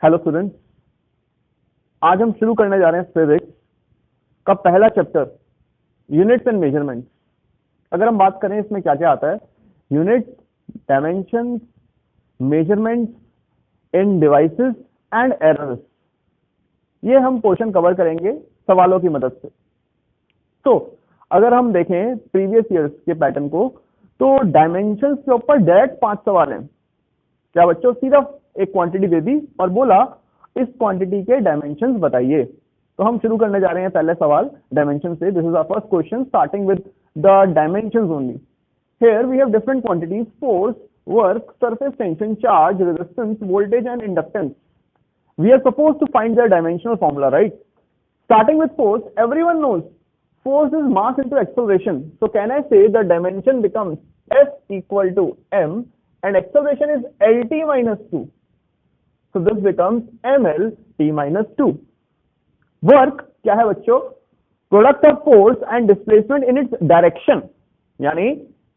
Hello students, आज हम शुरू करने जा रहे हैं फिजिक्स का पहला चैप्टर यूनिट्स एंड मेजरमेंट्स। अगर हम बात करें इसमें क्या क्या आता है, units, dimensions, measurements in devices and errors, ये हम पोर्शन कवर करेंगे सवालों की मदद से। तो अगर हम देखें प्रीवियस ईयर्स के पैटर्न को, तो डायमेंशंस के ऊपर डायरेक्ट 5 सवाल हैं। क्या बच्चों, सिर्फ एक क्वांटिटी दे दी और बोला इस क्वांटिटी के डायमेंशंस बताइए। तो हम शुरू करने जा रहे हैं पहले सवाल डायमेंशन से। This is our first question starting with the dimensions only. Here we have different quantities: force, work, surface tension, charge, resistance, voltage and inductance. We are supposed to find their dimensional formula, right? Starting with force, everyone knows force is mass into acceleration. So can I say the dimension becomes F equal to m and acceleration is LT minus 2. So this becomes ML T minus 2. Work क्या है बच्चों? Product of force and displacement in its direction, यानी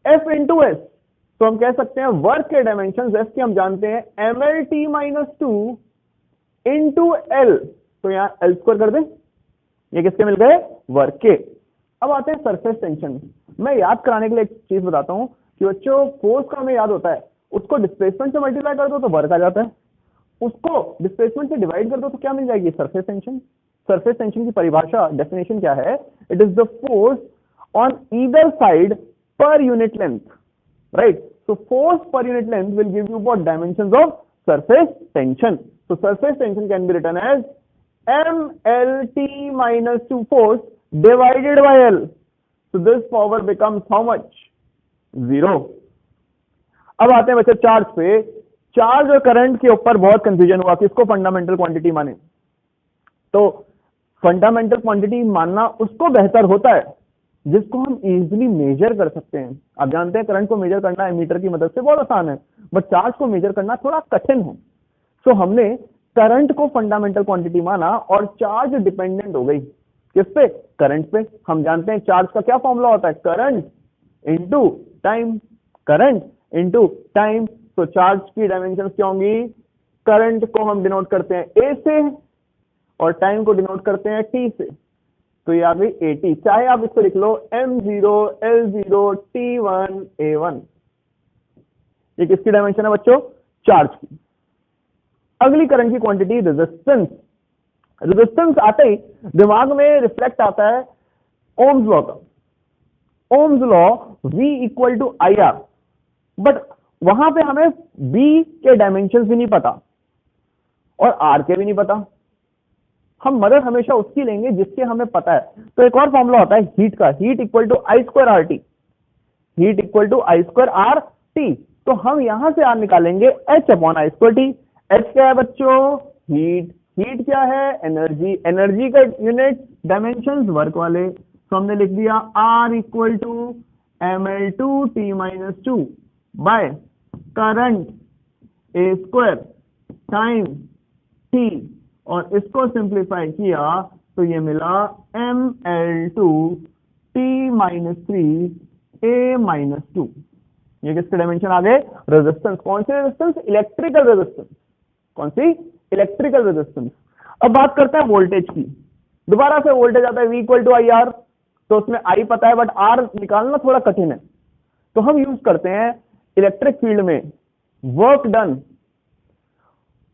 F into S. तो हम कह सकते हैं work के डायमेंशन F के हम जानते हैं ML T minus 2 into L. तो यहां एल स्क्वायर कर दें, ये किसके मिल गए? वर्क के। अब आते हैं सरफेस टेंशन। मैं याद कराने के लिए एक चीज बताता हूं कि बच्चों फोर्स का हमें याद होता है, उसको डिस्प्लेसमेंट से मल्टीप्लाई कर दो तो वर्क आ जाता है, उसको डिस्प्लेसमेंट से डिवाइड कर दो तो क्या मिल जाएगी? Surface tension. सरफेस टेंशन की परिभाषा, डेफिनेशन क्या है? It is the force on either side पर unit length, right? So force पर unit length will give you what? Dimensions of surface tension. So surface tension can be written as MLT minus 2 force divided by L. So this power becomes how much? 0. अब आते हैं बच्चे charge पे। Charge और current के ऊपर बहुत confusion हुआ, किसको फंडामेंटल क्वांटिटी माने। तो फंडामेंटल क्वांटिटी मानना उसको बेहतर होता है जिसको हम इजीली मेजर कर सकते हैं। आप जानते हैं करंट को मेजर करना एमीटर की मदद से बहुत आसान है, बट चार्ज को मेजर करना थोड़ा कठिन है। तो हमने करंट को फंडामेंटल क्वांटिटी माना और चार्ज डिपेंडेंट हो गई किस पे? करंट पे। हम जानते हैं चार्ज का क्या फॉर्मूला होता है? Current into time, current into time. तो चार्ज की डायमेंशंस क्या होंगी? करंट को हम डिनोट करते हैं ए से और टाइम को डिनोट करते हैं टी से। तो ये आ गई एटी। चाहे आप इसको लिख लो m0 l0 t1 a1। ये किसकी डायमेंशन है बच्चों? चार्ज की। अगली करंट की क्वांटिटी रेजिस्टेंस। रेजिस्टेंस आते ही दिमाग में रिफ्लेक्ट आता है ओम्स लॉ का। Ohm's law V equal to IR, but वहां पे हमें B के डायमेंशन भी नहीं पता और R के भी नहीं पता। हम मदद हमेशा उसकी लेंगे जिसके हमें पता है। तो एक और फॉर्मूला होता है हीट का, heat equal to I square RT, heat equal to I square RT। तो हम यहां से R निकालेंगे H upon I square T। H क्या है बच्चों? हीट। हीट क्या है? एनर्जी। एनर्जी का यूनिट डायमेंशंस वर्क वाले, तो हमने लिख दिया R equal to ML2T minus 2 by current A square time T, और इसको सिंप्लीफाई किया तो ये मिला ML2T माइनस 3 A माइनस 2। ये किसके डायमेंशन आ गए? रेजिस्टेंस। कौन सी रेजिस्टेंस? Electrical resistance. कौन सी? Electrical resistance. अब बात करते हैं वोल्टेज की। दोबारा से वोल्टेज आता है V इक्वल टू IR, तो उसमें I पता है बट R निकालना थोड़ा कठिन है। तो हम यूज करते हैं इलेक्ट्रिक फील्ड में work done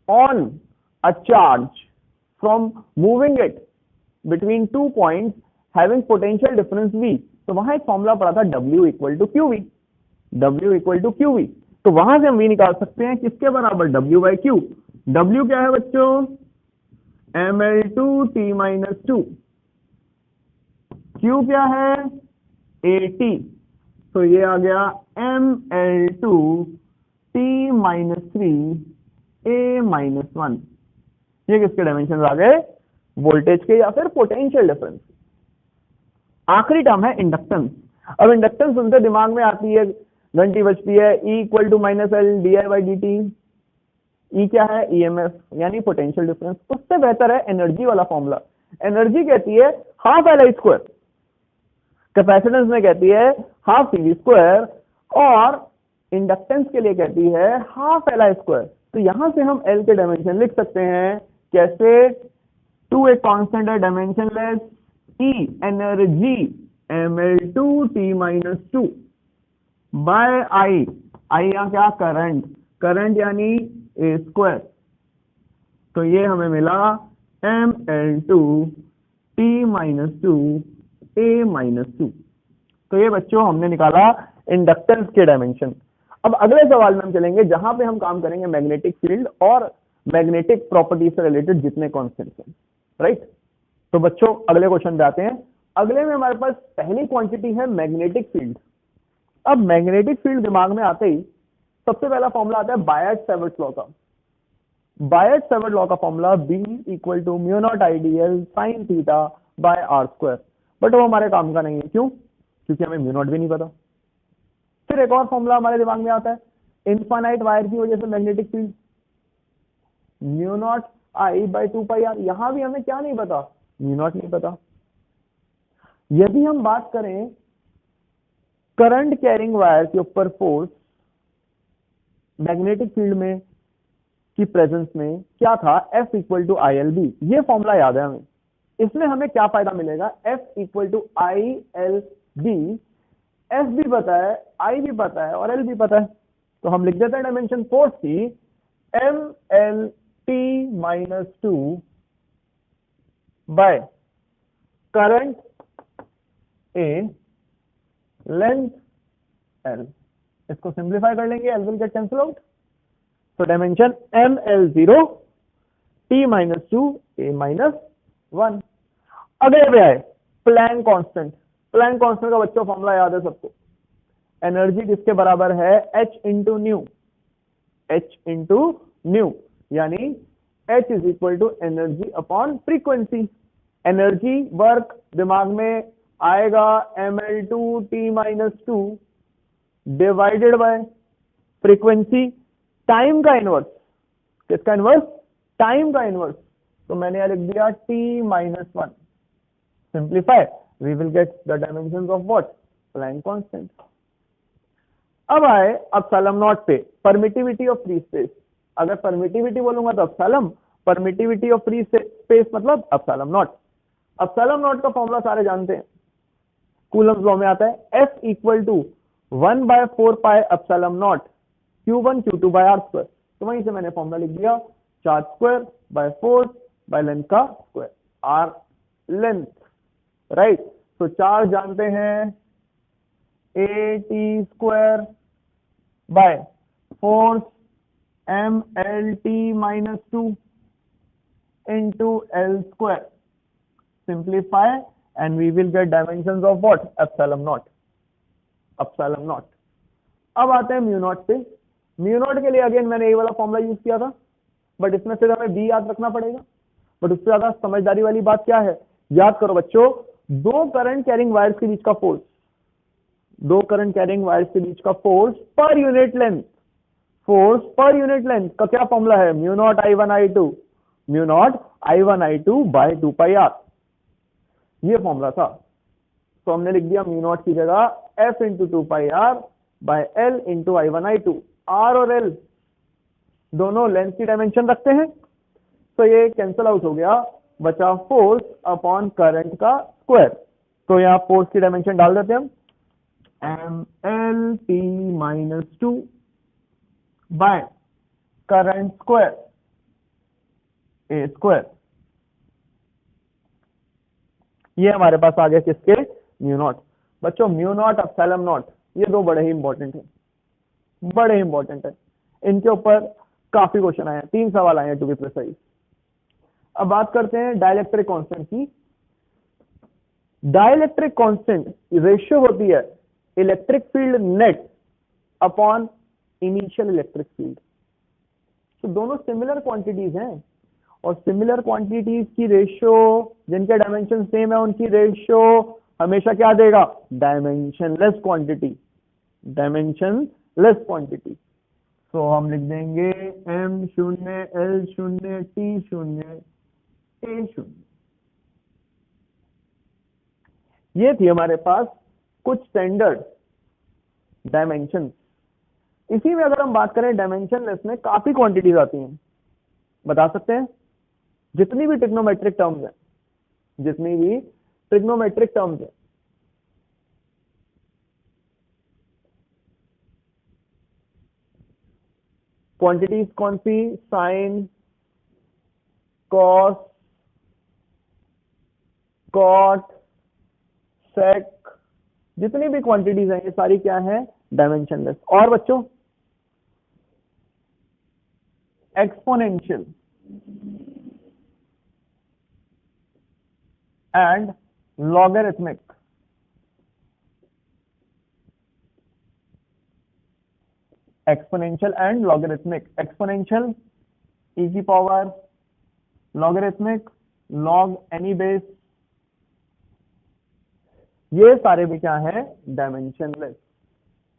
on a charge from moving it between 2 points having potential difference V। तो वहां एक फॉर्मूला पड़ा था W equal to QV, W equal to QV। तो वहां से हम V निकाल सकते हैं किसके बराबर? W by Q। W क्या है बच्चों? ML2T minus 2। Q क्या है? AT। तो ये आ गया ML2T माइनस 3 A माइनस 1। ये किसके डायमेंशन आ गए? वोल्टेज के या फिर पोटेंशियल डिफरेंस। आखिरी टर्म है इंडक्टेंस। अब इंडक्टेंस सुनते दिमाग में आती है, घंटी बजती है, E equal to minus L D by D T. E क्या है? EMF यानी पोटेंशियल डिफरेंस। उससे बेहतर है एनर्जी वाला फॉर्मूला। एनर्जी कहती है half L I square, capacitance में कहती है हाफ CV स्क्वायर, और इंडक्टेंस के लिए कहती है हाफ एल आई स्क्वायर। तो यहां से हम L के डायमेंशन लिख सकते हैं कैसे? 2 एक कांस्टेंट है dimensionless, E energy mL2T-2 by I यहाँ क्या? करंट, करंट यानी A स्क्वायर। तो ये हमें मिला mL2T-2 A-2। तो ये बच्चों हमने निकाला इंडक्टेंस के डायमेंशन। अब अगले सवाल में हम चलेंगे जहां पे हम काम करेंगे मैग्नेटिक फील्ड और मैग्नेटिक प्रॉपर्टी से रिलेटेड जितने कॉन्सेप्ट्स हैं, राइट। तो बच्चों अगले क्वेश्चन पे आते हैं। अगले में हमारे पास पहली क्वांटिटी है मैग्नेटिक फील्ड। अब मैग्नेटिक फील्ड दिमाग में आते ही सबसे पहला फॉर्मूला आता है बायट-सैवर्ट लॉ का। बायट-सैवर्ट लॉ का formula B = μ0 sin θ/r²। But वो हमारे काम का नहीं है। क्यों? क्योंकि हमें μ0 भी नहीं पता। फिर एक और फॉर्मूला हमारे दिमाग में आता है इनफाइनाइट वायर की वजह से मैग्नेटिक फील्ड μ0I/2πr। यहां भी हमें क्या नहीं पता? μ0 नहीं पता। यदि हम बात करें करंट कैरिंग वायर के ऊपर फोर्स मैग्नेटिक फील्ड में की प्रेजेंस में क्या था? F = ILB। ये फॉर्मूला याद है हमें। इसमें हमें क्या फायदा मिलेगा? F = ILB। F भी पता है, I भी पता है और L भी पता है। तो हम लिख देते हैं डायमेंशन फोर्स की mLT-2 bye current A length L। इसको सिंप्लीफाई कर लेंगे, L will get cancel out. तो डायमेंशन mL0 T-2 A-1। अगले पे आए प्लैंक कांस्टेंट। प्लैंक कांस्टेंट का बच्चों फॉर्मूला याद है सबको। एनर्जी किसके बराबर है? H into nu. H into nu यानी H = energy upon frequency. Energy work दिमाग में आएगा mL2T-2 divided by frequency time का इनवर्स। किसका इनवर्स? टाइम का इनवर्स। तो मैंने यहां लिख दिया T-1। Simplify, we will get the dimensions of what? Planck constant. अब आए एप्सिलॉन नॉट पे, परमिटिविटी ऑफ फ्री स्पेस। अगर परमिटिविटी बोलूंगा तो epsilon, permittivity of free space मतलब एप्सिलॉन नॉट। एप्सिलॉन नॉट का फॉर्मूला सारे जानते हैं, कूलम्स लॉ में आता है F = 1/4πε0 Q1 Q2/r²। तो वहीं से मैंने फॉर्मूला लिख दिया charge square by force by length का स्क्वायर, r लेंथ, राइट। तो चार्ज जानते हैं AT² by force mLT-2 into L²। simplify and we will get dimensions of what? Epsilon naught। Epsilon naught। अब आते हैं म्यू नॉट पे। Mu naught के लिए अगेन मैंने ये वाला फॉर्मूला यूज किया था, बट इसमें सिर्फ हमें बी याद रखना पड़ेगा। बट उससे ज्यादा समझदारी वाली बात क्या है? याद करो बच्चों, दो करंट कैरिंग वायर्स के बीच का फोर्स, दो करंट कैरिंग वायर्स के बीच का फोर्स पर यूनिट लेंथ, फोर्स पर यूनिट लेंथ का क्या फॉर्मूला है? Mu naught I1I2, mu naught I1I2 by 2πr। ये फॉर्मूला था। तो हमने लिख दिया म्यू नॉट की जगह F into 2πr by L into I1I2। R और L दोनों लेंथ की डायमेंशन रखते हैं, तो ये कैंसल आउट हो गया, बचा फोर्स अपॉन करंट का स्क्वायर। तो यहां फोर्स की डायमेंशन डाल देते हैं हम mLT-2 by current square A²। ये हमारे पास आ गया किसके? Mu naught. बच्चों म्यू नॉट एप्सिलॉन नॉट ये दो बड़े ही इंपॉर्टेंट हैं, बड़े इंपॉर्टेंट है। इनके ऊपर काफी क्वेश्चन आए हैं, 3 सवाल आए हैं टू बी प्रिसाइज। अब बात करते हैं डाइलेक्ट्रिक कांस्टेंट की। डाइलेक्ट्रिक कांस्टेंट रेशियो होती है electric field net upon initial electric field. तो दोनों सिमिलर क्वांटिटीज हैं, और सिमिलर क्वांटिटीज की रेशियो जिनके डायमेंशन सेम है उनकी रेशियो हमेशा क्या देगा? Dimensionless quantity, dimensionless quantity. तो हम लिख देंगे M0 L0 T0 A0। ये थी हमारे पास कुछ स्टैंडर्ड डायमेंशन इसी में अगर हम बात करें डायमेंशनलेस में काफी क्वांटिटीज आती हैं, बता सकते हैं? जितनी भी ट्रिग्नोमेट्रिक टर्म्स है, जितनी भी ट्रिग्नोमेट्रिक टर्म्स है, क्वांटिटीज कौन सी? साइन, कॉस, कॉट, सेक, जितनी भी क्वांटिटीज हैं ये सारी क्या है? डायमेंशनलेस। और बच्चों exponential and logarithmic. Exponential and logarithmic. Exponential e की power, logarithmic log any base, ये सारे भी क्या है? डायमेंशनलेस।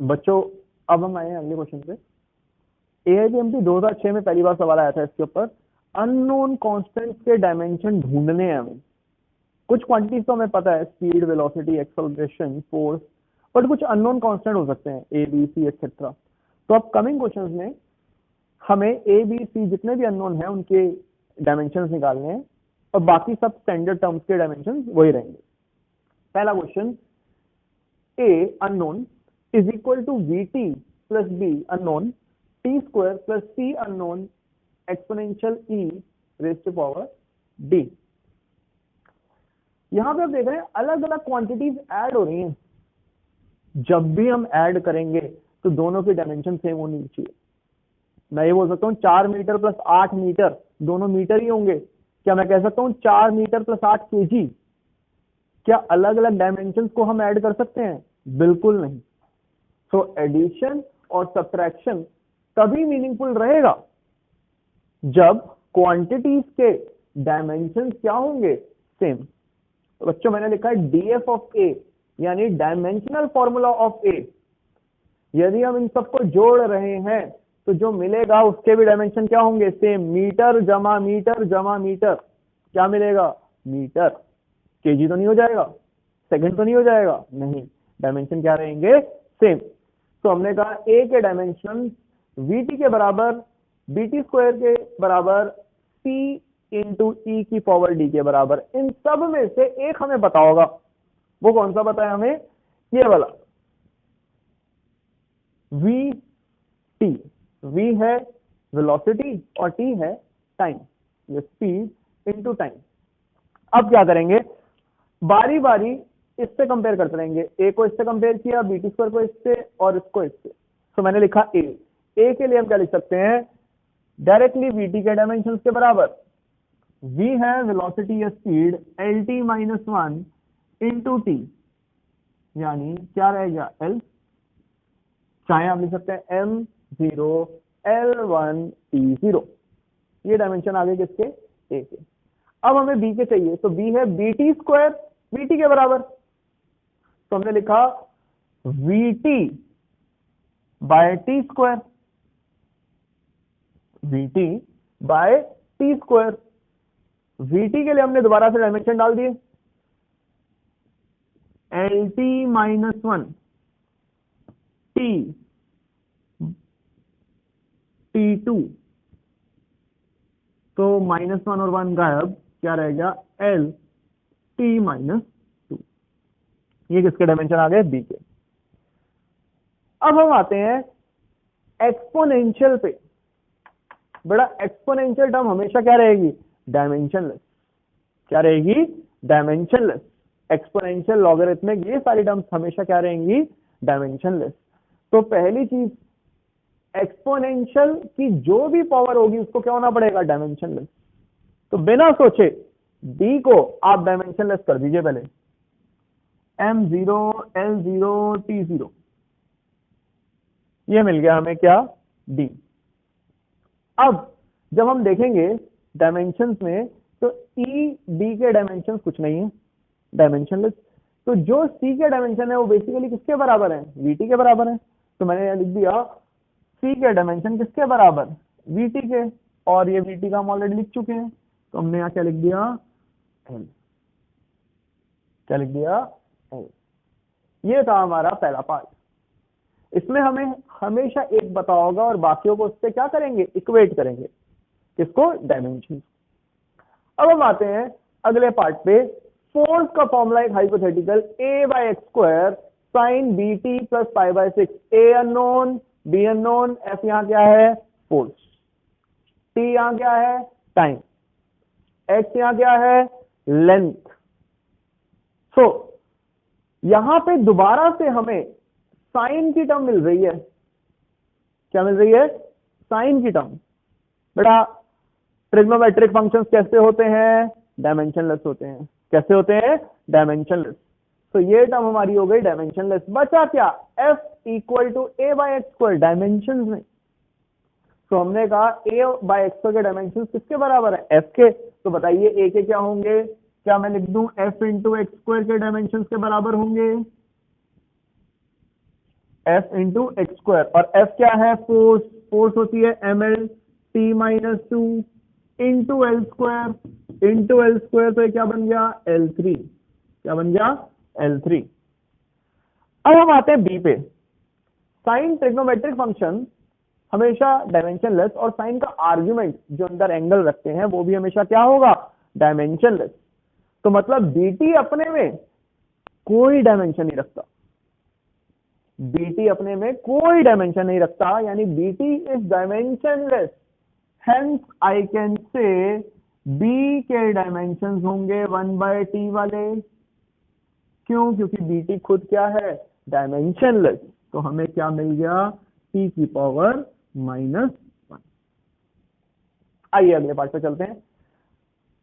बच्चों अब हम आए हैं अगले क्वेश्चन पे। AIPMT 2006 में पहली बार सवाल आया था इसके ऊपर। अननोन कांस्टेंट्स के डायमेंशन ढूंढने हैं हमें। कुछ क्वांटिटीज तो हमें पता है, speed, velocity, acceleration, force, but कुछ अननोन कांस्टेंट हो सकते हैं, ए बी सी एक्सेट्रा। तो अब कमिंग क्वेश्चंस में हमें ए बी सी जितने भी अननोन हैं उनके डायमेंशंस निकालने हैं, और बाकी सब स्टैंडर्ड टर्म्स के डायमेंशंस वही रहेंगे। पहला question, A unknown is equal to V T plus B unknown T square plus C unknown exponential E raise to power D. यहां पे आप देख रहे हैं अलग अलग क्वांटिटीज ऐड हो रही हैं। जब भी हम ऐड करेंगे तो दोनों की डायमेंशन सेम होनी चाहिए। मैं ये बोल सकता हूँ 4 मीटर प्लस 8 मीटर, दोनों मीटर ही होंगे। क्या मैं कह सकता हूँ 4 मीटर प्लस 8 केजी? क्या अलग अलग डायमेंशंस को हम ऐड कर सकते हैं? बिल्कुल नहीं। सो एडिशन और सब्ट्रैक्शन तभी मीनिंगफुल रहेगा जब क्वांटिटीज के डायमेंशंस क्या होंगे? सेम। तो बच्चों मैंने लिखा है डीएफ ऑफ ए, यानी डायमेंशनल फॉर्मूला ऑफ ए। यदि हम इन सबको जोड़ रहे हैं तो जो मिलेगा उसके भी डायमेंशन क्या होंगे? सेम। मीटर जमा मीटर जमा मीटर, क्या मिलेगा? मीटर। केजी तो नहीं हो जाएगा, सेकंड तो नहीं हो जाएगा, नहीं, डायमेंशन क्या रहेंगे? सेम। तो हमने कहा ए के डायमेंशन वीटी के बराबर, बीटी स्क्वायर के बराबर, सी इंटू ई की पावर डी के बराबर। इन सब में से एक हमें पता होगा, वो कौन सा पता है हमें? ये वाला वी टी। वी है वेलोसिटी और टी है टाइम, ये स्पीड इंटू टाइम। अब क्या करेंगे? बारी बारी इससे कंपेयर करते रहेंगे। ए को इससे कंपेयर किया, बीटी स्क्वायर को इससे और इसको इससे। तो मैंने लिखा ए। ए के लिए हम क्या लिख सकते हैं? डायरेक्टली वीटी के डायमेंशन के बराबर। वी है वेलोसिटी या speed, L T minus one into T, यानी क्या रहेगा? एल। चाहे आप लिख सकते हैं M zero L one T zero. ये डायमेंशन आ गए किसके? ए के। अब हमें बी के चाहिए, तो बी है बीटी स्क्वायर, वीटी के बराबर। तो हमने लिखा VT by T square, VT by T square. VT के लिए हमने दोबारा से डायमेंशन डाल दिए, L T minus one T T two, तो माइनस वन और वन गायब, क्या रह गया? L T minus two. ये किसके डायमेंशन आ गए? बी के। अब हम आते हैं एक्सपोनेंशियल पे। बड़ा एक्सपोनेंशियल टर्म हमेशा क्या रहेगी? डायमेंशनलेस। क्या रहेगी? डायमेंशनलेस। एक्सपोनेंशियल, लॉगरिथमिक, ये सारी टर्म्स हमेशा क्या रहेंगी? डायमेंशनलेस। तो पहली चीज, एक्सपोनेंशियल की जो भी पावर होगी उसको क्या होना पड़ेगा? डायमेंशनलेस। तो बिना सोचे डी को आप डायमेंशनलेस कर दीजिए पहले, M zero L zero T zero, ये मिल गया हमें क्या? डी। अब जब हम देखेंगे डायमेंशंस में, तो ई डी के डायमेंशंस कुछ नहीं है, डायमेंशनलेस। तो जो सी के डायमेंशन है वो बेसिकली किसके बराबर है? वीटी के बराबर है। तो मैंने लिख दिया सी के डायमेंशन किसके बराबर? वीटी के। और ये वीटी का हम ऑलरेडी लिख चुके हैं, तो हमने यहाँ क्या लिख दिया? एल। क्या लिख दिया? एल। ये था हमारा पहला पार्ट। इसमें हमें हमेशा एक पता होगा और बाकियों को उससे क्या करेंगे, इक्वेट करेंगे, किसको, डायमेंशन। अब हम आते हैं अगले पार्ट पे। फोर्स का फॉर्मूला एक hypothetical a/x² sine bt plus π/6, a unknown, b unknown, f यहां क्या है, फोर्स, t यहां क्या है, टाइम, x यहां क्या है, लेंथ। सो यहां पे दोबारा से हमें साइन की टर्म मिल रही है। क्या मिल रही है, साइन की टर्म। बेटा ट्रिग्नोमेट्रिक फंक्शंस कैसे होते हैं, डायमेंशनलेस होते हैं। कैसे होते हैं, डायमेंशनलेस। तो ये टर्म हमारी हो गई डायमेंशनलेस। बचा क्या, f equal to a/x², dimension में। तो हमने कहा a/x² के डायमेंशन किसके बराबर है, f के। तो बताइए a के क्या होंगे, क्या मैं लिख दूं f इंटू x² के डायमेंशन के बराबर होंगे, f इंटू x², और f क्या है, फोर्स, फोर्स होती है ml t-2 इंटू l², तो ये क्या बन गया, L3। क्या बन गया, L3। अब हम आते हैं b पे। साइन ट्रिग्नोमेट्रिक फंक्शन हमेशा डायमेंशनलेस, और साइन का आर्गुमेंट जो अंदर एंगल रखते हैं वो भी हमेशा क्या होगा, डायमेंशनलेस। तो मतलब bt अपने में कोई डायमेंशन नहीं रखता, bt अपने में कोई डायमेंशन नहीं रखता, यानी bt is dimensionless. Hence I can say b के डायमेंशंस होंगे 1/t वाले। क्यों, क्योंकि bt खुद क्या है, डायमेंशनलेस। तो हमें क्या मिल गया, t की पावर -1। आइए अगले पार्ट पे चलते हैं।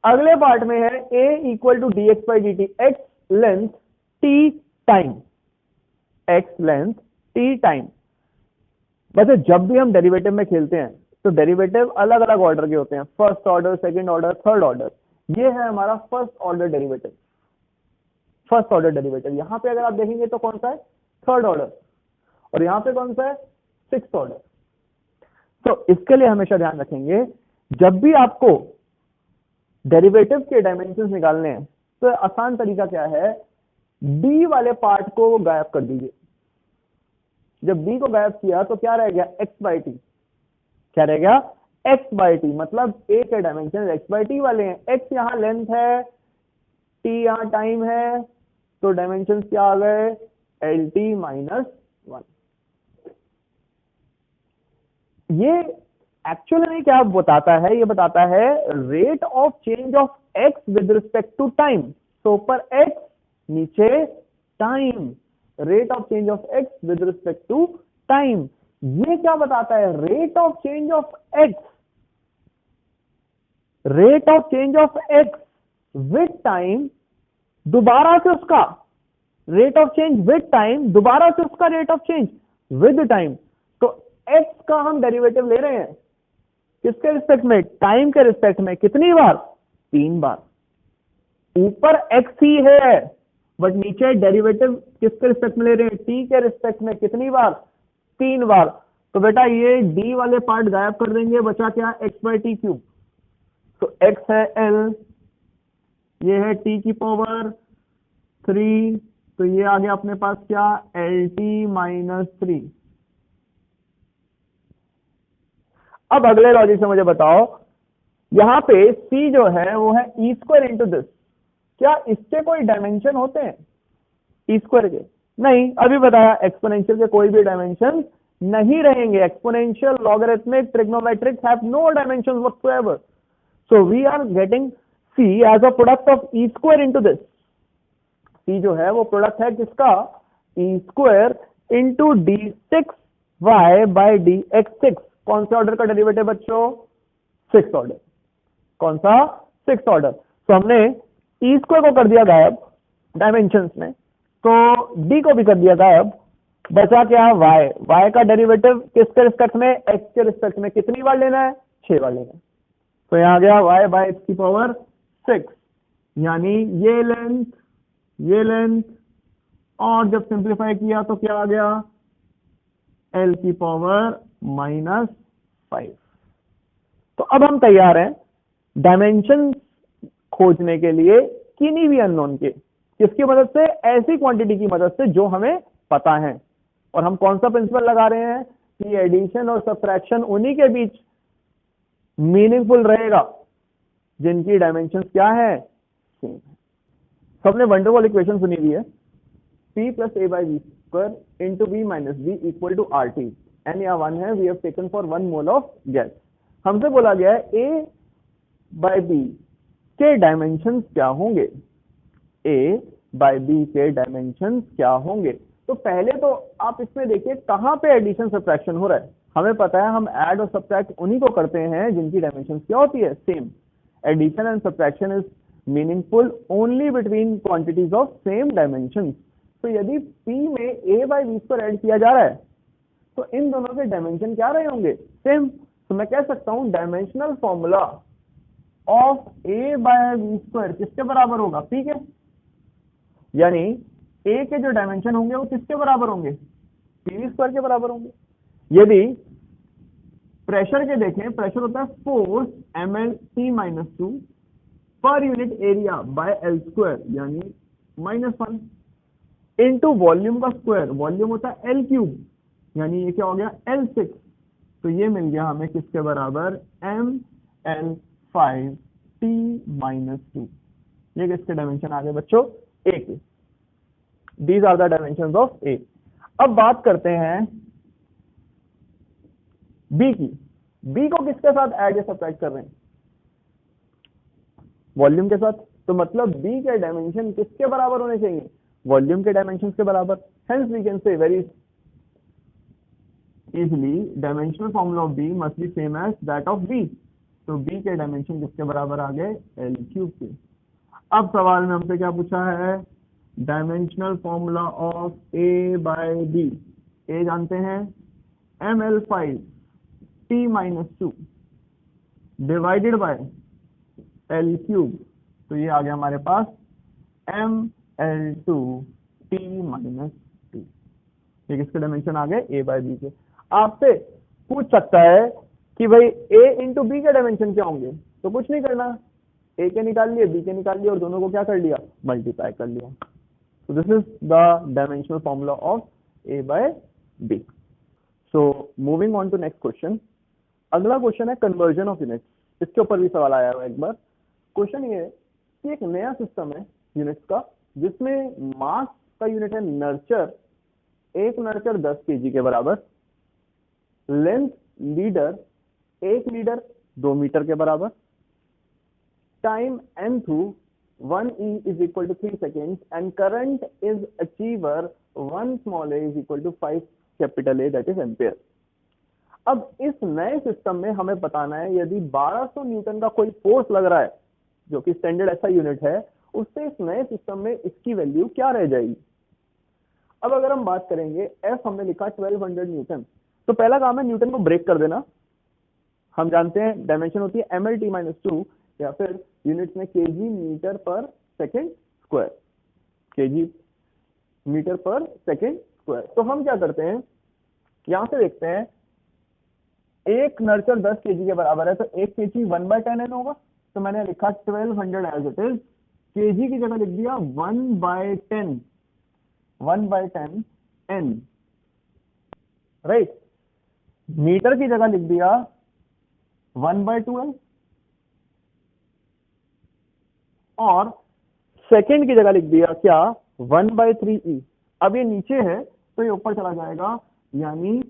अगले पार्ट में है a equal to dx/dt, x length t time, x length t time. वैसे जब भी हम डेरिवेटिव में खेलते हैं तो डेरिवेटिव अलग अलग ऑर्डर के होते हैं, first order, second order, third order. ये है हमारा first order derivative. First order derivative यहां पे अगर आप देखेंगे तो कौन सा है, थर्ड ऑर्डर, और यहां पे कौन सा है, सिक्स्थ ऑर्डर। तो इसके लिए हमेशा ध्यान रखेंगे, जब भी आपको डेरिवेटिव के डायमेंशंस निकालने हैं तो आसान तरीका क्या है, d वाले पार्ट को गायब कर दीजिए। जब d को गायब किया तो क्या रह गया, x/t। क्या रह गया, x/t, मतलब a के डायमेंशन x/t वाले हैं। x यहां लेंथ है, t यहां टाइम है, तो डायमेंशन क्या आ गए, LT-1। ये एक्चुअली में क्या बताता है, ये बताता है rate of change of x with respect to time. तो ऊपर x, नीचे time, rate of change of x with respect to time. ये क्या बताता है, rate of change of x, rate of change of x with time, दोबारा से उसका rate of change with time, दोबारा से उसका rate of change with time. तो x का हम डेरिवेटिव ले रहे हैं किसके रिस्पेक्ट में, टाइम के रिस्पेक्ट में। कितनी बार, 3 बार। ऊपर x ही है बट नीचे डेरिवेटिव किसके रिस्पेक्ट में ले रहे हैं, t के रिस्पेक्ट में। कितनी बार, 3 बार। तो बेटा ये d वाले पार्ट गायब कर देंगे, बचा क्या, x/t³। तो x है l, ये है t की पावर 3, तो ये आ गया अपने पास क्या, LT-3। अब अगले लॉजिक से मुझे बताओ, यहां पे c जो है वो है e² इंटू दिस। क्या इसके कोई डायमेंशन होते हैं, e² के? नहीं, अभी बताया एक्सपोनेंशियल के कोई भी डायमेंशन नहीं रहेंगे। Exponential, logarithmic, trigonometric have no dimensions whatsoever. So we are getting c as a product of e² into this. c जो है वो प्रोडक्ट है किसका, e² इंटू d6y/dx6। कौन से ऑर्डर का डेरिवेटिव बच्चों, 6th ऑर्डर। कौन सा, 6th ऑर्डर। तो हमने e² को कर दिया गायब डायमेंशंस में, तो d को भी कर दिया गायब। बचा क्या, y का डेरिवेटिव किसके रिस्पेक्ट में, x के रिस्पेक्ट में। कितनी बार लेना है, 6 बार लेना है। तो यहां आ गया y/6, यानी ये लेंथ, ये लेंथ, और जब सिंप्लीफाई किया तो क्या आ गया, L⁻⁻5। तो अब हम तैयार हैं डायमेंशन खोजने के लिए किन्हीं भी अननोन के, किसकी मदद से, ऐसी क्वांटिटी की मदद से जो हमें पता है। और हम कौन सा प्रिंसिपल लगा रहे हैं कि एडिशन और सब्ट्रैक्शन उन्हीं के बीच मीनिंगफुल रहेगा जिनकी डायमेंशंस क्या है, सेम है। सबने वंडरवॉल इक्वेशन सुनी हुई है, p plus a by v square into v minus v equal to RT, n या 1 है, we have taken for 1 mole of gas। हमसे बोला गया है a by b के डायमेंशंस क्या होंगे, a by b के डायमेंशंस क्या होंगे। तो पहले तो आप इसमें देखिए कहां पे एडिशन सब्ट्रैक्शन हो रहा है। हमें पता है हम ऐड और सब्ट्रैक्ट उन्हीं को करते हैं जिनकी डायमेंशंस क्या होती है, same. Addition and subtraction is meaningful only between quantities of same dimensions. तो यदि p में a by v square add किया जा रहा है तो इन दोनों के डायमेंशन क्या रहे होंगे, सेम। तो मैं कह सकता हूं dimensional formula of a by v square किसके बराबर होगा, p के। यानी a के जो डायमेंशन होंगे वो किसके बराबर होंगे, pv स्क्वायर के बराबर होंगे। यदि प्रेशर के देखें, प्रेशर होता है force mlt-2 per unit area by L square यानी -1 इनटू वॉल्यूम का स्क्वायर, वॉल्यूम होता है एल क्यूब यानी ये क्या हो गया L6। तो ये मिल गया हमें किसके बराबर, ml5t-2। ये किसके डायमेंशन आ गए बच्चों, a के। These are the dimensions of a। अब बात करते हैं b की। b को किसके साथ ऐड या सब्ट्रैक्ट कर रहे हैं, वॉल्यूम के साथ। तो मतलब b के डायमेंशन किसके बराबर होने चाहिए, वॉल्यूम के डायमेंशन के बराबर। Hence we can say very easily dimensional formula of b must be same as that of b। तो b के डायमेंशन किसके बराबर आ गए, एल क्यूब के। अब सवाल में हमसे क्या पूछा है, dimensional formula of a by b। a जानते हैं ml5t-2 divided by L cube. तो ये आ गया हमारे पास ml2t-2। ये किसके डायमेंशन आ गए, a बाय b के। आपसे पूछ सकता है कि भाई a इंटू बी के डायमेंशन क्या होंगे, तो कुछ नहीं करना, a के निकाल लिए, b के निकाल लिए और दोनों को क्या कर लिया, मल्टीप्लाई कर लिया। So this is the dimensional formula of a by b. So moving on to next question. अगला क्वेश्चन है कन्वर्जन ऑफ यूनिट्स। इसके ऊपर भी सवाल आया हुआ एक बार। क्वेश्चन ये है कि एक नया सिस्टम है यूनिट्स का जिसमें मास का यूनिट है नर्चर, एक नर्चर 10 kg के बराबर, लेंथ लीडर, एक लीडर 2 मीटर के बराबर, time n through 1e is equal to 3 seconds and current is achiever 1 small a is equal to 5 capital A that is ampere। अब इस नए सिस्टम में हमें बताना है यदि 1200 न्यूटन का कोई फोर्स लग रहा है जो कि स्टैंडर्ड ऐसा यूनिट है, उससे इस नए सिस्टम में इसकी वैल्यू क्या रह जाएगी। अब अगर हम बात करेंगे F हमने लिखा 1200 न्यूटन, तो पहला काम है न्यूटन को ब्रेक कर देना। हम जानते हैं डायमेंशन होती है mlt-2 या फिर यूनिट्स में केजी मीटर पर सेकेंड स्क्वायर, केजी मीटर पर सेकेंड स्क्वायर। तो हम क्या करते हैं, यहां से देखते हैं एक नर्चर 10 केजी के बराबर है, तो एक केजी 1/10 n होगा। तो मैंने लिखा 1200 एज इट इज, केजी की जगह लिख दिया 1/10 n, राइट। मीटर की जगह लिख दिया 1/12 और सेकेंड की जगह लिख दिया क्या, 1/3e। अब ये नीचे है तो ये ऊपर चला जाएगा यानी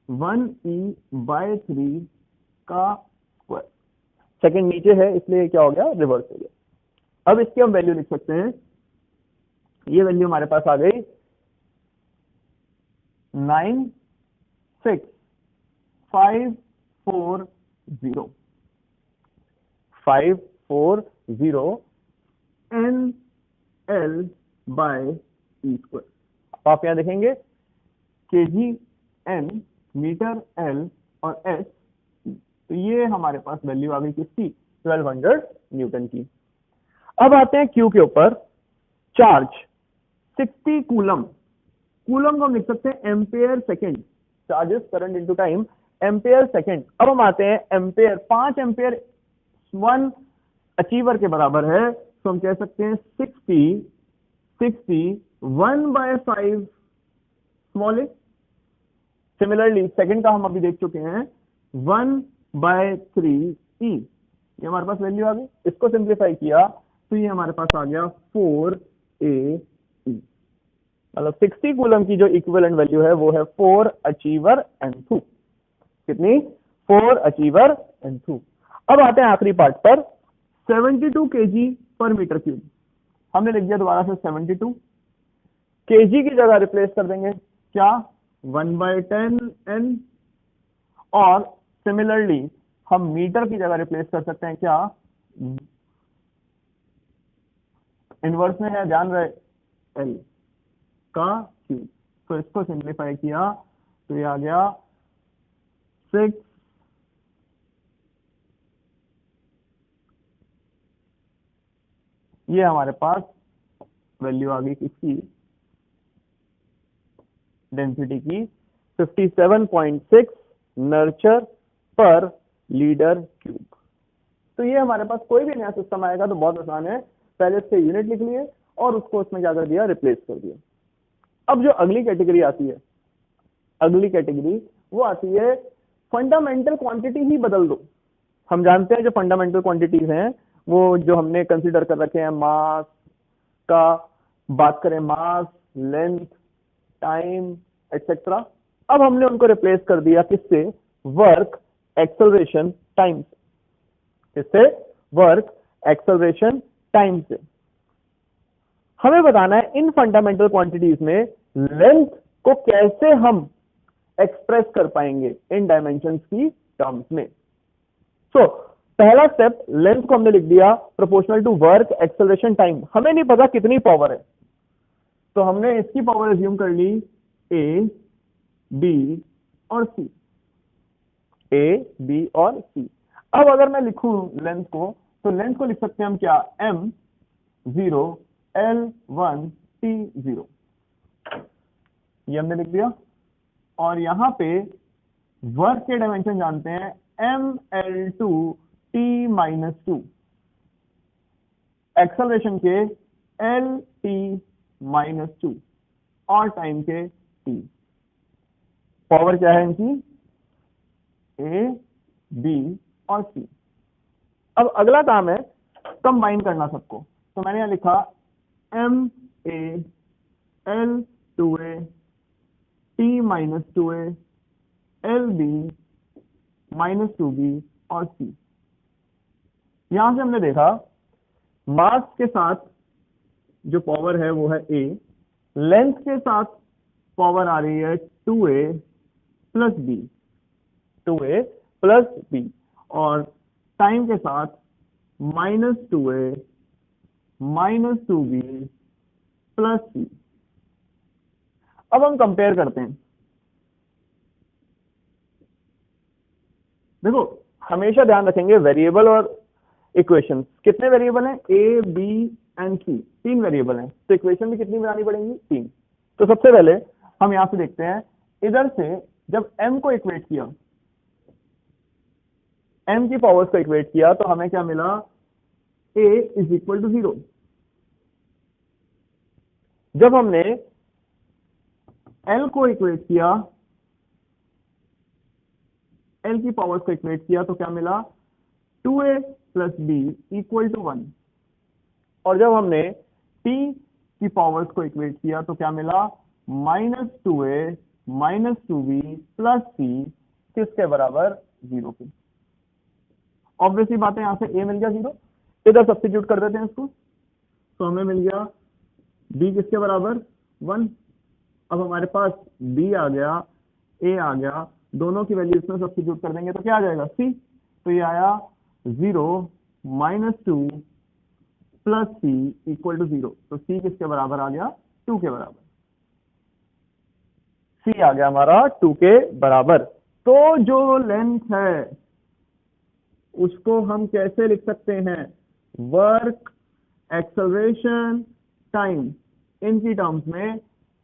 1e/3 का स्क्वायर। सेकेंड नीचे है इसलिए क्या हो गया, रिवर्स हो गया। अब इसकी हम वैल्यू लिख सकते हैं, ये वैल्यू हमारे पास आ गई 540 NL/e²। आप यहां देखेंगे केजी n, मीटर l और s, तो ये हमारे पास वैल्यू आ गई किसकी, 1200 न्यूटन की। अब आते हैं Q के ऊपर। चार्ज 60 कूलम, कूलम को हम लिख सकते हैं ampere second, charges current into time ampere second. अब हम आते हैं एम्पेयर, 5 एम्पेयर 1 अचीवर के बराबर है, तो हम कह सकते हैं 60 1/5 स्मॉल ए, सिमिलरली सेकंड का हम अभी देख चुके हैं 1/3 E, ये हमारे पास वैल्यू आ गई। इसको सिंप्लीफाई किया तो ये हमारे पास आ गया 4AE, मतलब 60 कूलम की जो इक्विवेलेंट वैल्यू है वो है 4 अचीवर N2। कितनी? 4 अचीवर N2। अब आते हैं आखिरी पार्ट पर, 72 kg पर मीटर क्यूब। हमने लिख दिया दोबारा से 72, kg की जगह रिप्लेस कर देंगे क्या? 1/10N, और सिमिलरली हम मीटर की जगह रिप्लेस कर सकते हैं क्या? इनवर्स में है, ध्यान रहे, L का क्यूब। तो इसको सिंप्लीफाई किया तो ये आ गया 6, ये हमारे पास वैल्यू आ गई किसकी? डेंसिटी की 57.6 नर्चर पर लीटर क्यूब। तो ये हमारे पास कोई भी नया सिस्टम आएगा तो बहुत आसान है, पहले इसके यूनिट लिख लिए और उसको उसमें क्या कर दिया? रिप्लेस कर दिया। अब जो अगली कैटेगरी आती है, अगली कैटेगरी वो आती है फंडामेंटल क्वांटिटी ही बदल दो। हम जानते हैं जो फंडामेंटल क्वांटिटीज हैं वो जो हमने कंसीडर कर रखे हैं, मास का बात करें, मास, लेंथ, टाइम एक्सेट्रा। अब हमने उनको रिप्लेस कर दिया किससे? वर्क, एक्सेलरेशन, टाइम से। किससे? वर्क, एक्सेलरेशन, टाइम से। हमें बताना है इन फंडामेंटल क्वांटिटीज में लेंथ को कैसे हम एक्सप्रेस कर पाएंगे इन डायमेंशंस की टर्म्स में। सो पहला स्टेप, लेंथ को हमने लिख दिया proportional to work, acceleration, time. हमें नहीं पता कितनी पावर है, तो हमने इसकी पावर अज्यूम कर ली A, B और C, A, B और C। अब अगर मैं लिखूं लेंथ को, तो लेंथ को लिख सकते हैं हम क्या? M0 L1 T0, ये हमने लिख दिया। और यहां पे वर्क के डायमेंशन जानते हैं, ML2 T-2, एक्सेलरेशन के LT-2 और टाइम के T। पावर क्या है इनकी? A, B और C। अब अगला काम है कंबाइन करना सबको, तो मैंने यहां लिखा MA L2A T-2A LB -2B और C। यहां से हमने देखा मास के साथ जो पावर है वो है A, लेंथ के साथ पावर आ रही है 2A plus B, 2A plus B, और टाइम के साथ -2A -2B प्लस C। अब हम कंपेयर करते हैं। देखो हमेशा ध्यान रखेंगे वेरिएबल और इक्वेशन, कितने वेरिएबल हैं? A, B and C, 3 variable हैं, तो इक्वेशन भी कितनी बनानी पड़ेंगी? 3। तो सबसे पहले हम यहां से देखते हैं, इधर से जब m को इक्वेट किया, m की पावर्स को इक्वेट किया तो हमें क्या मिला? A = 0। जब हमने L को इक्वेट किया, L की पावर्स को इक्वेट किया तो क्या मिला? 2A plus B = 1। और जब हमने T की पावर्स को इक्वेट किया तो क्या मिला? -2A -2B प्लस C किसके बराबर? 0 के। ऑब्वियसली बात है, यहां से A मिल गया 0, इधर सब्स्टिट्यूट कर देते हैं इसको, तो हमें मिल गया B किसके बराबर? 1। अब हमारे पास B आ गया, A आ गया, दोनों की वैल्यू इसमें सब्स्टिट्यूट कर देंगे तो क्या आ जाएगा? C। तो ये आया 0 -2 प्लस C = 0। तो C किसके बराबर आ गया? 2 के बराबर। C आ गया हमारा 2 के बराबर। तो जो लेंथ है उसको हम कैसे लिख सकते हैं? वर्क, एक्सेलरेशन, टाइम, इनकी टर्म्स में।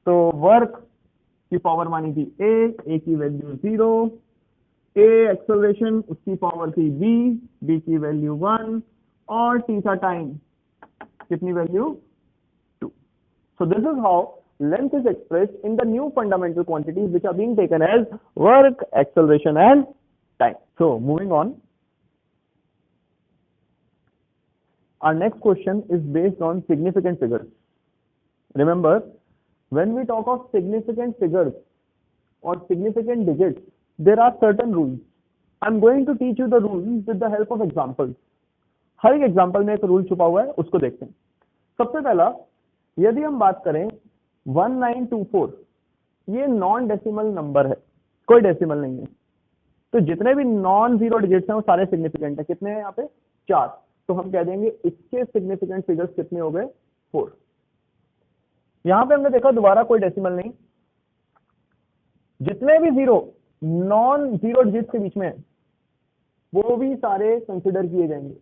तो वर्क की पावर मानी थी A की वैल्यू 0, A एक्सेलरेशन उसकी पावर थी B की वैल्यू 1, और T था टाइम, कितनी value? 2। So this is how length is expressed in the new fundamental quantities which are being taken as work, acceleration and time. So moving on, our next question is based on significant figures. Remember, when we talk of significant figures or significant digits, there are certain rules. I'm going to teach you the rules with the help of examples. हर एक example में एक rule छुपा हुआ है, उसको देखते हैं। सबसे पहला, यदि हम बात करें 1924, ये नॉन डेसिमल नंबर है, कोई डेसिमल नहीं है, तो जितने भी नॉन जीरो डिजिट्स हैं वो सारे सिग्निफिकेंट है। कितने हैं यहाँ पे? 4। तो हम कह देंगे इसके सिग्निफिकेंट फिगर्स कितने हो गए? 4। यहां पे हमने देखा दोबारा कोई डेसिमल नहीं, जितने भी जीरो नॉन जीरो डिजिट्स के बीच में है वो भी सारे कंसिडर किए जाएंगे,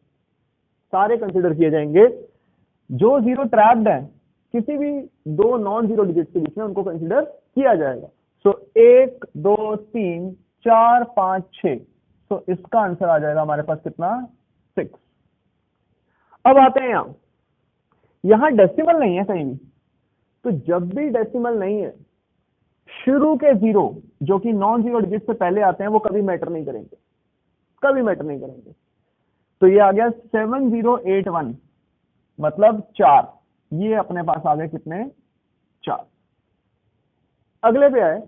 सारे कंसिडर किए जाएंगे। जो जीरो ट्रैप्ड है किसी भी दो नॉन जीरो डिजिट्स के बीच में, उनको कंसिडर किया जाएगा। सो 1 2 3 4 5 6, तो इसका आंसर आ जाएगा हमारे पास कितना? 6। अब आते हैं यहां डेसिमल नहीं है कहीं भी, तो जब भी डेसिमल नहीं है, शुरू के जीरो जो कि नॉन जीरो डिजिट से पहले आते हैं वो कभी मैटर नहीं करेंगे, कभी मैटर नहीं करेंगे। तो ये आ गया 7081, मतलब 4। ये अपने पास आ गए कितने? 4। अगले पे आए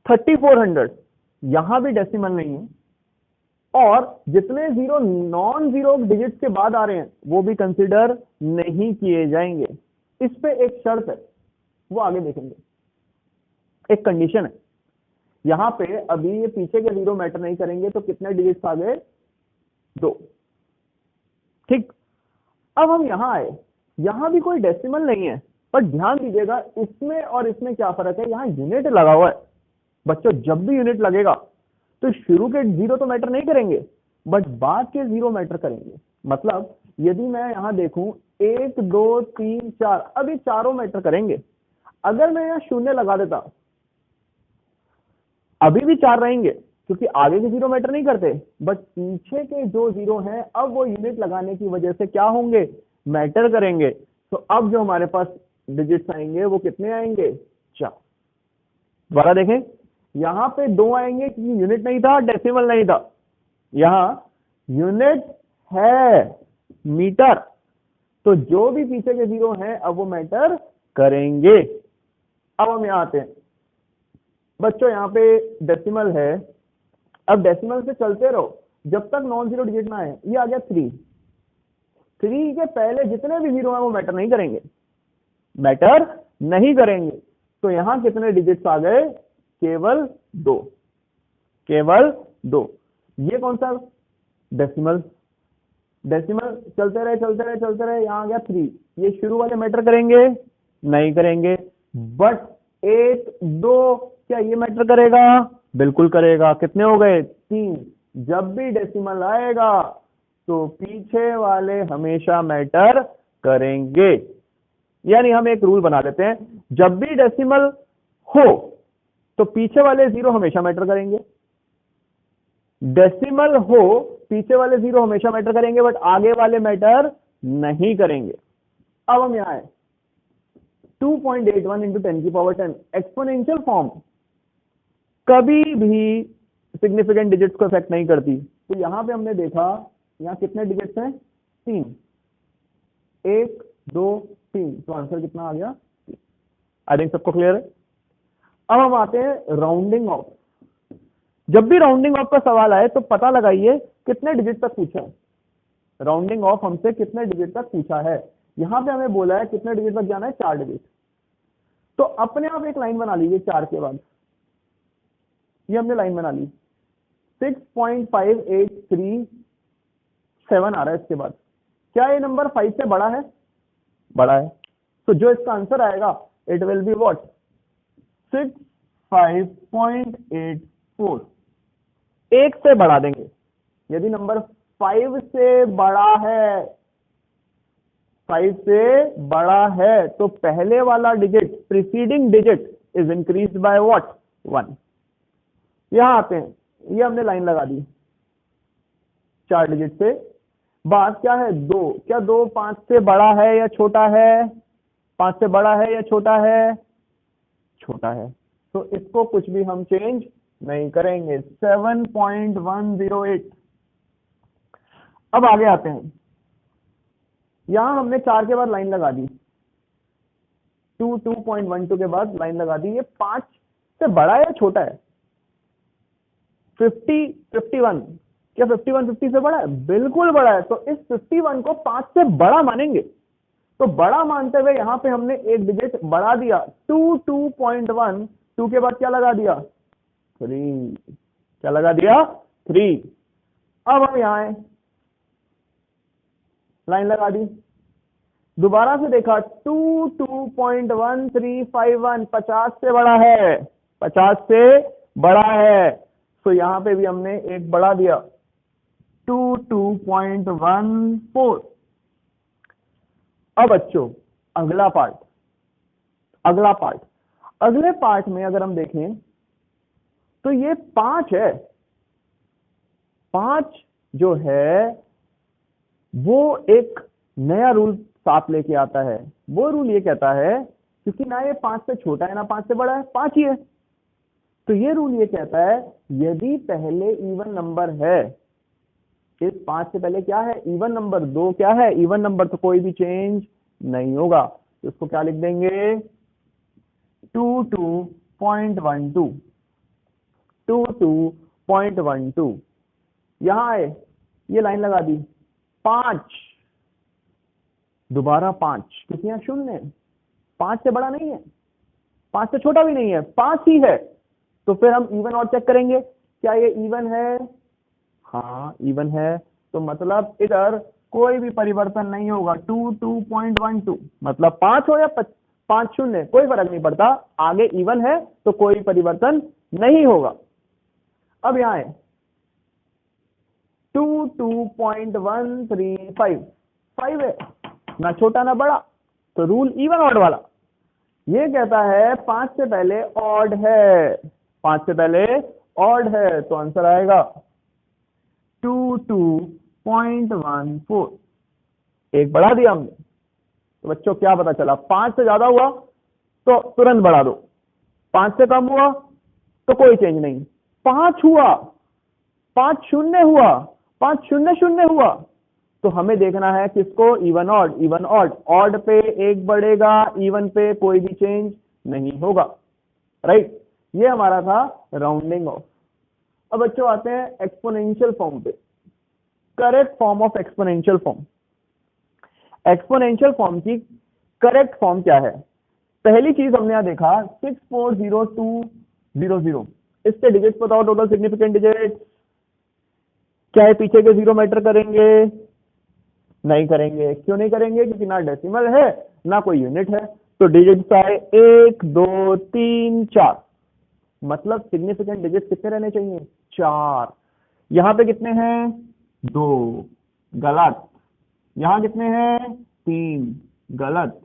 3400, यहां भी डेसिमल नहीं है, और जितने जीरो नॉन जीरो डिजिट्स के बाद आ रहे हैं वो भी कंसिडर नहीं किए जाएंगे। इस पे एक शर्त है, वो आगे देखेंगे, एक कंडीशन है। यहां पे अभी ये पीछे के जीरो मैटर नहीं करेंगे, तो कितने डिजिट्स आ गए? 2। ठीक। अब हम यहां आए, यहां भी कोई डेसिमल नहीं है, पर ध्यान दीजिएगा इसमें और इसमें क्या फर्क है। यहां यूनिट लगा हुआ है बच्चों, जब भी यूनिट लगेगा तो शुरू के जीरो तो मैटर नहीं करेंगे, बट बाद के जीरो मैटर करेंगे। मतलब यदि मैं यहां देखूं 1 2 3 4, अभी चारों मैटर करेंगे। अगर मैं यहां शून्य लगा देता, अभी भी 4 रहेंगे, क्योंकि आगे के जीरो मैटर नहीं करते, बट पीछे के जो जीरो हैं अब वो यूनिट लगाने की वजह से क्या होंगे? मैटर करेंगे। तो अब जो हमारे पास डिजिट्स आएंगे वो कितने आएंगे? 4। दोबारा देखें, यहां पे 2 आएंगे क्योंकि यूनिट नहीं था, डेसिमल नहीं था। यहां यूनिट है, मीटर, तो जो भी पीछे के जीरो हैं अब वो मैटर करेंगे। अब हम यहां आते हैं बच्चों, यहां पे डेसिमल है। अब डेसिमल से चलते रहो जब तक नॉन जीरो डिजिट ना आए। ये आ गया 3। 3 के पहले जितने भी जीरो हैं वो मैटर नहीं करेंगे, मैटर नहीं करेंगे। तो यहां कितने डिजिट्स आ गए? केवल 2, केवल 2। ये कौन सा? डेसिमल। डेसिमल चलते रहे चलते रहे चलते रहे, यहां आ गया 3। ये शुरू वाले मैटर करेंगे? नहीं करेंगे। बट 1 2 क्या ये मैटर करेगा? बिल्कुल करेगा। कितने हो गए? 3। जब भी डेसिमल आएगा तो पीछे वाले हमेशा मैटर करेंगे। यानी हम एक रूल बना लेते हैं, जब भी डेसिमल हो तो पीछे वाले जीरो हमेशा मैटर करेंगे। डेसिमल हो, पीछे वाले जीरो हमेशा मैटर करेंगे, बट आगे वाले मैटर नहीं करेंगे। अब हम यहां आए 2.81 into 10 की पावर 10 एक्सपोनेंशियल फॉर्म कभी भी सिग्निफिकेंट डिजिट्स को अफेक्ट नहीं करती। तो यहां पे हमने देखा, यहां कितने डिजिट्स हैं? 3। 1 2 3, तो आंसर कितना आ गया? आई थिंक सबको क्लियर है। अब हम आते हैं राउंडिंग ऑफ। जब भी राउंडिंग ऑफ का सवाल आए तो पता लगाइए कितने डिजिट तक पूछा है। राउंडिंग ऑफ हमसे कितने डिजिट तक पूछा है। यहां पे हमें बोला है कितने डिजिट तक जाना है? 4 डिजिट। तो अपने आप एक लाइन बना लीजिए 4 के बाद, ये हमने लाइन बना ली। 6.5837 आ रहा है इसके बाद। क्या ये नंबर 5 से बड़ा है? बड़ा है। तो जो इसका आंसर आएगा इट विल बी व्हाट? 65.84। 1 से बढ़ा देंगे। यदि नंबर 5 से बड़ा है, 5 से बड़ा है, तो पहले वाला digit, preceding digit is increase by what? 1। यहां आते हैं, ये हमने लाइन लगा दी 4 डिजिट से। बात क्या है? 2। क्या 2 5 से बड़ा है या छोटा है? 5 से बड़ा है या छोटा है? छोटा है, तो इसको कुछ भी हम चेंज नहीं करेंगे। 7.108। अब आगे आते हैं, यहां हमने 4 के बाद लाइन लगा दी, 2.12 के बाद लाइन लगा दी। ये 5 से बड़ा है या छोटा है? 51, क्या 51 50 से बड़ा है? बिल्कुल बड़ा है। तो इस 51 को 5 से बड़ा मानेंगे। तो बड़ा मानते हुए यहां पे हमने एक डिजिट बढ़ा दिया, 2.1, 2 के बाद क्या लगा दिया? 3। क्या लगा दिया? 3। अब हम यहां आए, लाइन लगा दी, दोबारा से देखा, 2.1351, 50 से बड़ा है, 50 से बड़ा है। तो यहां पे भी हमने एक बढ़ा दिया, 2.14। अब बच्चों अगला पार्ट, अगले पार्ट में अगर हम देखें तो ये 5 है। 5 जो है वो एक नया रूल साथ लेके आता है। वो रूल ये कहता है, क्योंकि ना ये 5 से छोटा है ना 5 से बड़ा है, 5 ही है, तो ये रूल ये कहता है यदि पहले इवन नंबर है, इस 5 से पहले क्या है? Even number. 2 क्या है? इवन नंबर, तो कोई भी चेंज नहीं होगा। तो इसको क्या लिख देंगे? 22.12, 22.12। यहां आए, ये लाइन लगा दी, 5, दोबारा 5, क्योंकि यहां शून्य है, 5 से बड़ा नहीं है, 5 से छोटा भी नहीं है, 5 ही है। तो फिर हम इवन और चेक करेंगे, क्या ये इवन है? हाँ इवन है, तो मतलब इधर कोई भी परिवर्तन नहीं होगा। 2.12 मतलब 5 हो या 5 शून्य, कोई फर्क नहीं पड़ता, आगे इवन है तो कोई परिवर्तन नहीं होगा। अब यहां है 2.135, 5 है, ना छोटा ना बड़ा, तो रूल इवन ऑड वाला ये कहता है 5 से पहले ऑड है, 5 से पहले ऑड है, तो आंसर आएगा 22.14। एक बढ़ा दिया हमने, तो बच्चों क्या पता चला? 5 से ज्यादा हुआ तो तुरंत बढ़ा दो, 5 से कम हुआ तो कोई चेंज नहीं, 5 हुआ, 5 शून्य हुआ, 5 शून्य शून्य हुआ, तो हमें देखना है किसको? Even odd. Even odd, odd पे एक बढ़ेगा, इवन पे कोई भी चेंज नहीं होगा, राइट। ये हमारा था राउंडिंग ऑफ। अब बच्चों आते हैं एक्सपोनेंशियल फॉर्म पे, correct form of exponential form. Exponential form की करेक्ट फॉर्म क्या है? पहली चीज हमने यहां देखा 640200, इसके डिजिट बताओ, टोटल सिग्निफिकेंट डिजिट क्या है? पीछे के 0 मैटर करेंगे? नहीं करेंगे। क्यों नहीं करेंगे? क्योंकि ना डेसिमल है ना कोई यूनिट है। तो डिजिट आए 1 2 3 4, मतलब सिग्निफिकेंट डिजिट कितने रहने चाहिए? 4। यहां पे कितने हैं? 2, गलत। यहां कितने हैं? 3, गलत।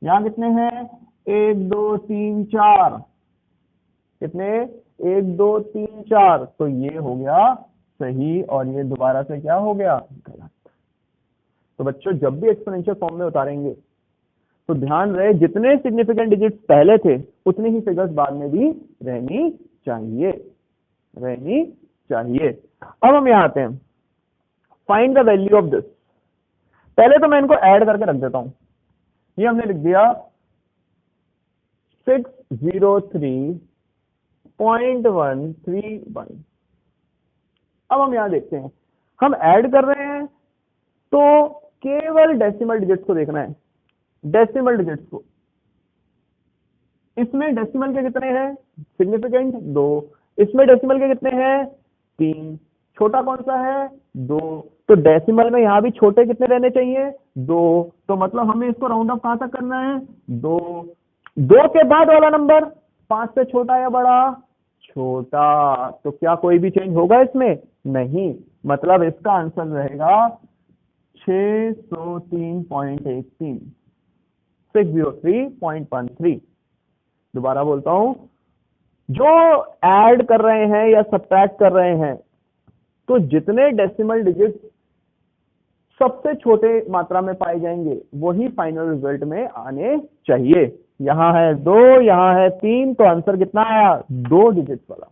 यहां कितने हैं? 1 2 3 4, कितने? 1 2 3 4, तो ये हो गया सही, और ये दोबारा से क्या हो गया? गलत। तो बच्चों जब भी एक्सपोनेंशियल फॉर्म में उतारेंगे तो ध्यान रहे जितने सिग्निफिकेंट डिजिट्स पहले थे उतनी ही फिगर्स बाद में भी रहनी चाहिए, रहनी चाहिए। अब हम यहां आते हैं, find the value of this. पहले तो मैं इनको ऐड करके रख देता हूं। ये हमने लिख दिया 603.131। अब हम यहां देखते हैं, हम ऐड कर रहे हैं तो केवल डेसिमल डिजिट्स को देखना है, डेसिमल डिजिट्स को। इसमें डेसिमल के कितने हैं सिग्निफिकेंट? 2। इसमें डेसिमल के कितने हैं? 3। छोटा कौन सा है? 2। तो डेसिमल में यहां भी छोटे कितने रहने चाहिए? 2। तो मतलब हमें इसको राउंड ऑफ कहां तक करना है? 2। 2 के बाद वाला नंबर 5 से छोटा या बड़ा? छोटा। तो क्या कोई भी चेंज होगा इसमें? नहीं, मतलब इसका आंसर रहेगा 603.13, 603.13। दोबारा बोलता हूं, जो ऐड कर रहे हैं या सब्ट्रैक्ट कर रहे हैं तो जितने डेसिमल डिजिट सबसे छोटे मात्रा में पाए जाएंगे वही फाइनल रिजल्ट में आने चाहिए। यहाँ है 2, यहाँ है 3, तो आंसर कितना आया? 2 डिजिट्स वाला।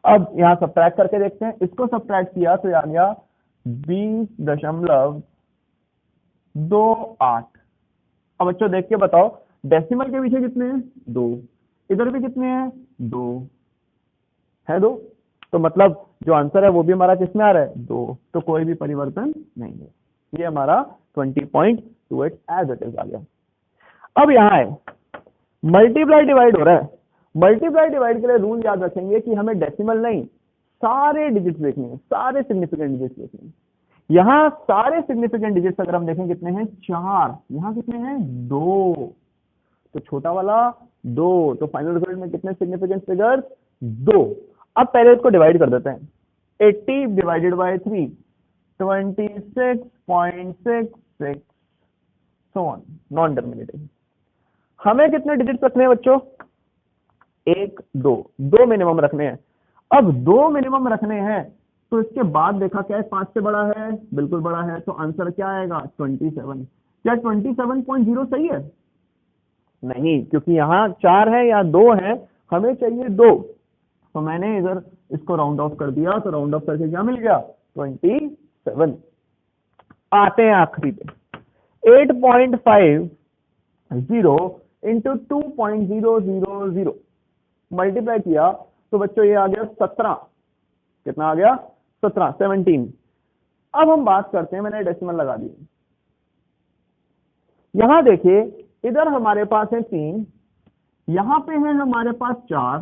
अब यहाँ सब्ट्रैक्ट करके देखते हैं, इसको सब्ट्रैक्ट किया तो आ गया 20.28। अब बच्चों देख के बताओ, डेसिमल के पीछे कितने हैं? 2। इधर भी कितने हैं? 2 है। 2 तो मतलब जो आंसर है वो भी हमारा किसमें आ रहा है? 2। तो कोई भी परिवर्तन नहीं है, ये हमारा 20.28 एज इट इज आ गया। अब यहाँ है मल्टीप्लाई डिवाइड हो रहा है। मल्टीप्लाई डिवाइड के लिए रूल याद रखेंगे कि हमें डेसिमल नहीं, सारे डिजिट्स देखने हैं, सारे सिग्निफिकेंट डिजिट्स देखने हैं। यहाँ सारे सिग्निफिकेंट डिजिट्स अगर हम देखें कितने हैं? 4। यहाँ कितने हैं? 2। तो छोटा वाला 2, तो फाइनल रिजल्ट में कितने सिग्निफिकेंट फिगर्स? 2। अब पहले इसको डिवाइड कर देते हैं। 80 divided by 3 26.66 so on, non terminating. हमें कितने डिजिट्स रखने हैं बच्चों? 1 2 2 मिनिमम रखने हैं। अब 2 मिनिमम रखने हैं तो इसके बाद देखा क्या है? 5 से बड़ा है? बिल्कुल बड़ा है। तो आंसर क्या आएगा? 27। क्या 27.0 सही है? नहीं, क्योंकि यहाँ 4 है या 2 है, हमें चाहिए 2। तो मैंने इधर इसको राउंड ऑफ कर दिया, तो राउंड ऑफ करके क्या मिल गया? 27। आते हैं आखिरी पे, 8.50 इंटू 2.000 मल्टीप्लाई किया तो बच्चों ये आ गया 17। कितना आ गया? 17। अब हम बात करते हैं, मैंने डेसिमल लगा दी। यहां देखिए, इधर हमारे पास है 3, यहां पे है हमारे पास 4,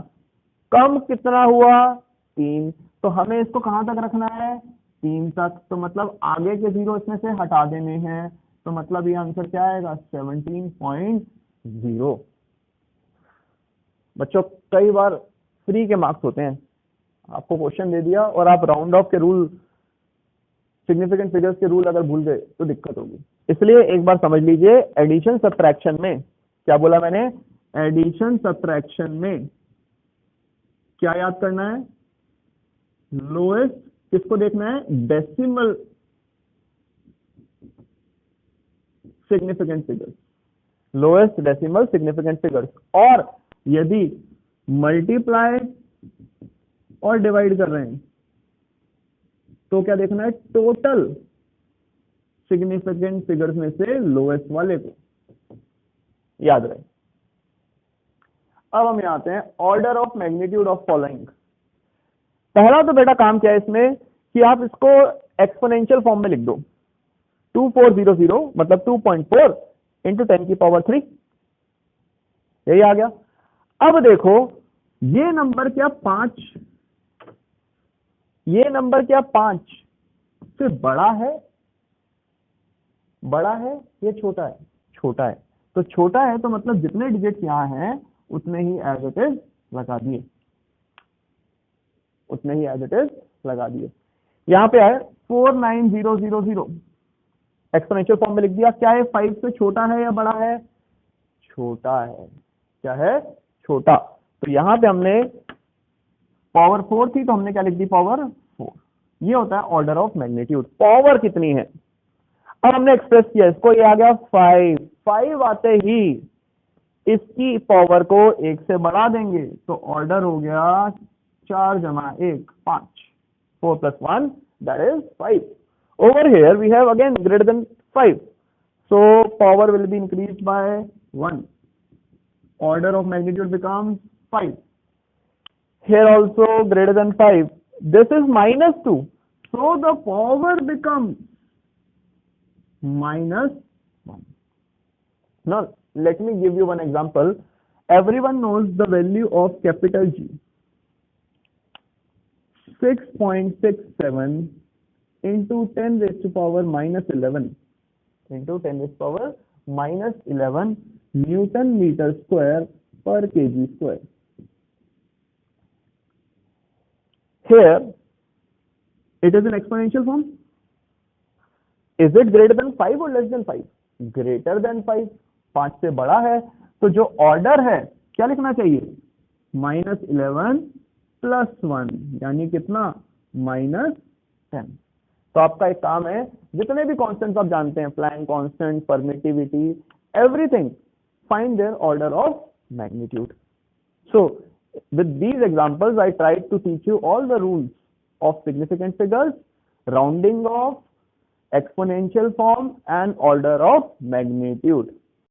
कम कितना हुआ? 3। तो हमें इसको कहां तक रखना है? 3 तक। तो मतलब आगे के 0 इसमें से हटा देने हैं, तो मतलब ये आंसर क्या आएगा? 17.0। बच्चों कई बार फ्री के मार्क्स होते हैं, आपको क्वेश्चन दे दिया और आप राउंड ऑफ के रूल, सिग्निफिकेंट फिगर्स के रूल अगर भूल गए तो दिक्कत होगी। इसलिए एक बार समझ लीजिए, एडिशन सब्ट्रैक्शन में क्या बोला मैंने? एडिशन सब्ट्रैक्शन में क्या याद करना है? लोएस्ट किसको देखना है? Decimal significant figures, lowest decimal significant figures. और यदि मल्टीप्लाई और डिवाइड कर रहे हैं तो क्या देखना है? टोटल सिग्निफिकेंट फिगर्स में से लोएस्ट वाले को, याद रहे। अब हम यहां आते हैं, order of magnitude of following. पहला तो बेटा काम क्या है इसमें कि आप इसको एक्सपोनेंशियल फॉर्म में लिख दो। 2400 मतलब 2.4 इंटू 10⁻3, यही आ गया। अब देखो ये नंबर क्या 5, ये नंबर क्या 5 से बड़ा है? बड़ा है ये छोटा है? छोटा है। तो छोटा है तो मतलब जितने डिजिट यहां हैं उतने ही एज इट इज लगा दिए, उतने ही एज इट इज लगा दिए। यहां पे है 49000, एक्सपोनेंशियल फॉर्म में लिख दिया। क्या है? 5 से छोटा है या बड़ा है? छोटा है। क्या है? छोटा। तो यहां पे हमने पावर 4 थी तो हमने क्या लिख दी? पावर 4। ये होता है ऑर्डर ऑफ मैग्नीट्यूड, पावर कितनी है। अब हमने एक्सप्रेस किया इसको, ये आ गया 5 आते ही इसकी पावर को 1 से बढ़ा देंगे तो ऑर्डर हो गया 4 जमा 1 5, 4 + 1 that is 5. Over here we have again greater than 5, so power will be increased by 1. Order of magnitude becomes 5. Here also greater than 5. This is -2, so the power becomes -1. Now let me give you one example. Everyone knows the value of capital G. 6.67 into 10⁻⁻11 into 10⁻⁻11 Newton meter square per kg square. Here it is an exponential form. Is it greater than 5 or less than 5? Greater than 5. 5 से बड़ा है तो जो order है क्या लिखना चाहिए? -11 + 1 यानी कितना? -10। तो आपका एक काम है, जितने भी कांस्टेंट्स आप जानते हैं, Planck constant, permittivity, everything, find their order of magnitude. So with these examples, I tried to teach you all the rules of significant figures, rounding off, exponential form, and order of magnitude.